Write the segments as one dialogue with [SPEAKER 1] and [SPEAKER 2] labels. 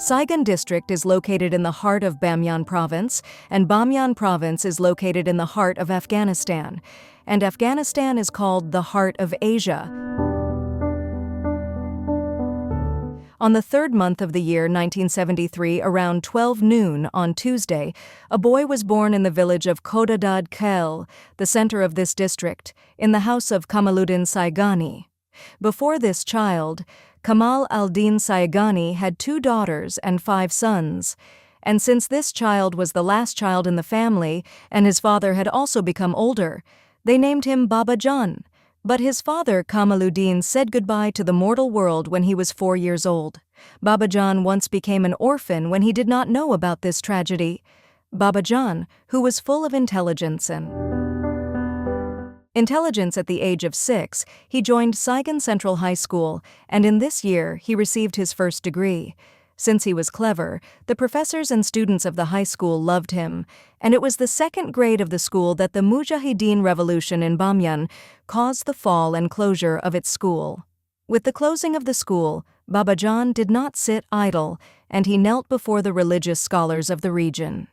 [SPEAKER 1] Saigon district is located in the heart of Bamyan province, and Bamyan province is located in the heart of Afghanistan. And Afghanistan is called the heart of Asia. On the third month of the year 1973, around 12 noon on Tuesday, a boy was born in the village of Kodadad Khel, the center of this district, in the house of Kamaluddin Saighani. Before this child, Kamal al-Din Saighani had 2 daughters and 5 sons. And since this child was the last child in the family, and his father had also become older, they named him Baba Jan. But his father, Kamaluddin, said goodbye to the mortal world when he was 4 years old. Baba Jan once became an orphan when he did not know about this tragedy. Baba Jan, who was full of intelligence at the age of 6, he joined Saigon Central High School, and in this year he received his first degree. Since he was clever, the professors and students of the high school loved him, and it was the 2nd grade of the school that the Mujahideen revolution in Bamyan caused the fall and closure of its school. With the closing of the school, Baba Jan did not sit idle, and he knelt before the religious scholars of the region.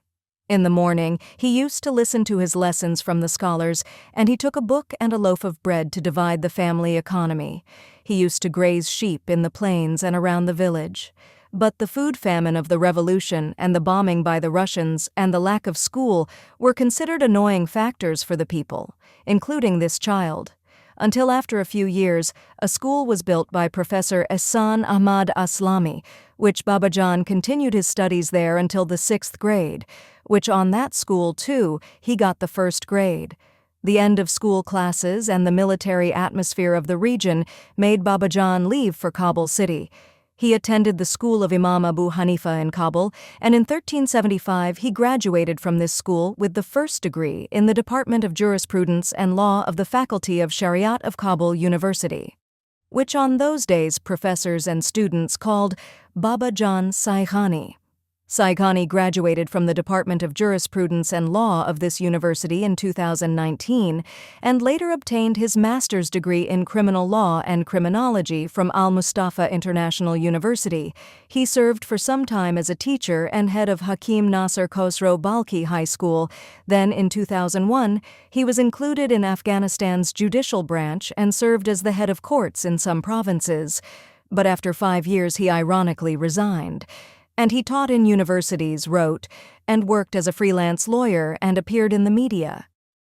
[SPEAKER 1] In the morning, he used to listen to his lessons from the scholars, and he took a book and a loaf of bread to divide the family economy. He used to graze sheep in the plains and around the village. But the food famine of the revolution and the bombing by the Russians and the lack of school were considered annoying factors for the people, including this child. Until after a few years, a school was built by Professor Ehsan Ahmad Aslami, which Baba Jan continued his studies there until the 6th grade, which on that school, too, he got the 1st grade. The end of school classes and the military atmosphere of the region made Baba Jan leave for Kabul city. He attended the school of Imam Abu Hanifa in Kabul, and in 1375 he graduated from this school with the 1st degree in the Department of Jurisprudence and Law of the Faculty of Shariat of Kabul University, which on those days professors and students called Baba Jan Saighani. Saighani graduated from the Department of Jurisprudence and Law of this university in 2019 and later obtained his master's degree in criminal law and criminology from Al-Mustafa International University. He served for some time as a teacher and head of Hakim Nasser Khosrow Balkhi High School. Then, in 2001, he was included in Afghanistan's judicial branch and served as the head of courts in some provinces. But after 5 years, he ironically resigned. And he taught in universities, wrote, and worked as a freelance lawyer and appeared in the media.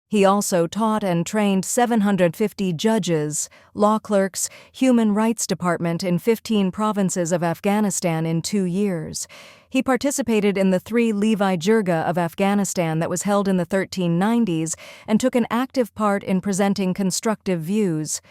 [SPEAKER 1] He also taught and trained 750 judges, law clerks, human rights department in 15 provinces of Afghanistan in 2 years. He participated in the 3 Levi Jirga of Afghanistan that was held in the 1390s and took an active part in presenting constructive views.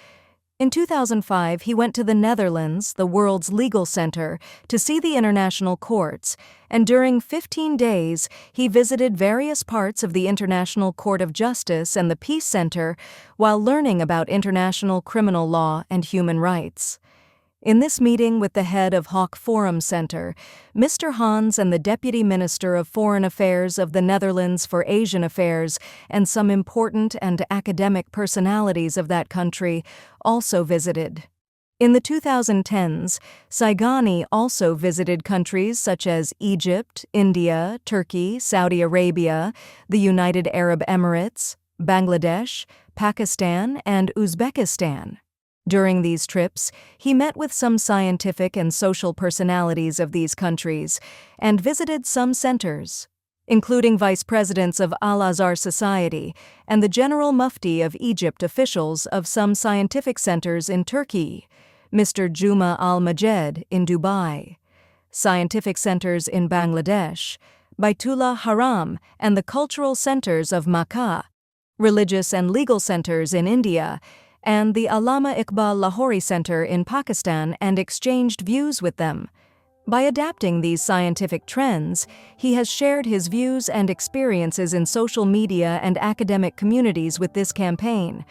[SPEAKER 1] In 2005, he went to the Netherlands, the world's legal center, to see the international courts, and during 15 days, he visited various parts of the International Court of Justice and the Peace Center while learning about international criminal law and human rights. In this meeting with the head of Hawk Forum Center, Mr. Hans and the Deputy Minister of Foreign Affairs of the Netherlands for Asian Affairs and some important and academic personalities of that country also visited. In the 2010s, Saighani also visited countries such as Egypt, India, Turkey, Saudi Arabia, the United Arab Emirates, Bangladesh, Pakistan, and Uzbekistan. During these trips, he met with some scientific and social personalities of these countries and visited some centers, including vice presidents of Al-Azhar Society and the General Mufti of Egypt, officials of some scientific centers in Turkey, Mr. Juma Al-Majed in Dubai, scientific centers in Bangladesh, Baitullah Haram and the cultural centers of Makkah, religious and legal centers in India, and the Allama Iqbal Lahori Center in Pakistan, and exchanged views with them. By adapting these scientific trends, he has shared his views and experiences in social media and academic communities with this campaign.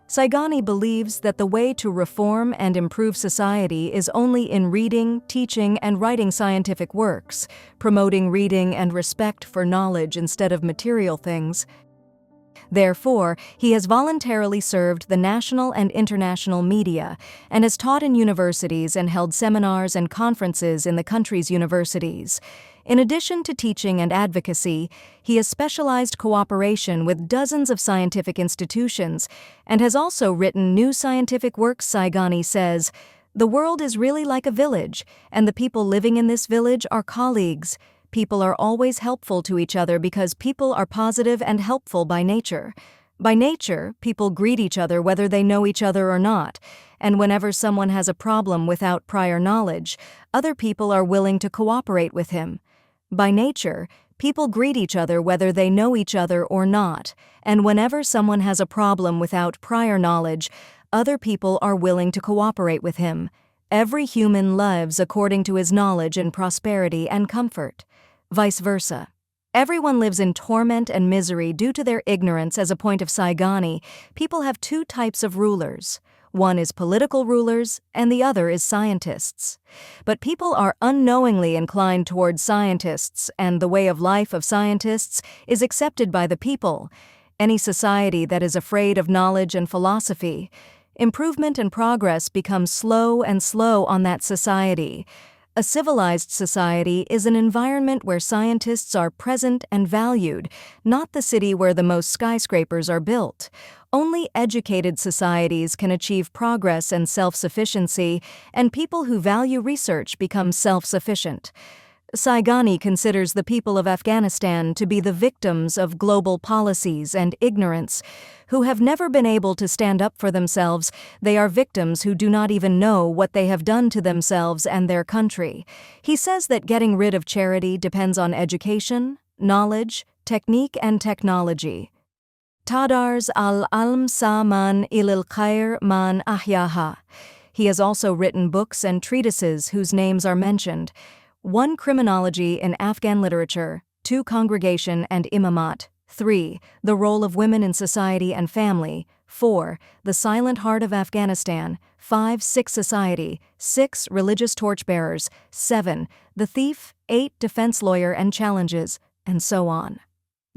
[SPEAKER 1] Saighani believes that the way to reform and improve society is only in reading, teaching, and writing scientific works, promoting reading and respect for knowledge instead of material things. Therefore, he has voluntarily served the national and international media and has taught in universities and held seminars and conferences in the country's universities. In addition to teaching and advocacy, he has specialized cooperation with dozens of scientific institutions and has also written new scientific works. Saighani says, "The world is really like a village, and the people living in this village are colleagues. People are always helpful to each other because people are positive and helpful by nature. By nature, people greet each other whether they know each other or not, and whenever someone has a problem without prior knowledge, other people are willing to cooperate with him. By nature, people greet each other whether they know each other or not, and whenever someone has a problem without prior knowledge, other people are willing to cooperate with him. Every human lives according to his knowledge and prosperity and comfort. Vice versa. Everyone lives in torment and misery due to their ignorance." As a point of Saighani, people have two types of rulers. One is political rulers, and the other is scientists. But people are unknowingly inclined towards scientists, and the way of life of scientists is accepted by the people. Any society that is afraid of knowledge and philosophy, improvement and progress become slow and slow on that society. A civilized society is an environment where scientists are present and valued, not the city where the most skyscrapers are built. Only educated societies can achieve progress and self-sufficiency, and people who value research become self-sufficient. Saighani considers the people of Afghanistan to be the victims of global policies and ignorance, who have never been able to stand up for themselves. They are victims who do not even know what they have done to themselves and their country. He says that getting rid of charity depends on education, knowledge, technique, and technology. Tadars al-alm sa man ilil khair man ahyaha. He has also written books and treatises whose names are mentioned. 1. Criminology in Afghan Literature, 2. Congregation and Imamat, 3. The Role of Women in Society and Family, 4. The Silent Heart of Afghanistan, 5. Sikh Society, 6. Religious Torchbearers, 7. The Thief, 8. Defense Lawyer and Challenges, and so on.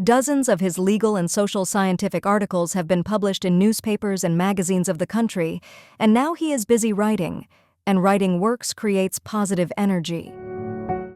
[SPEAKER 1] Dozens of his legal and social scientific articles have been published in newspapers and magazines of the country, and now he is busy writing, and writing works creates positive energy.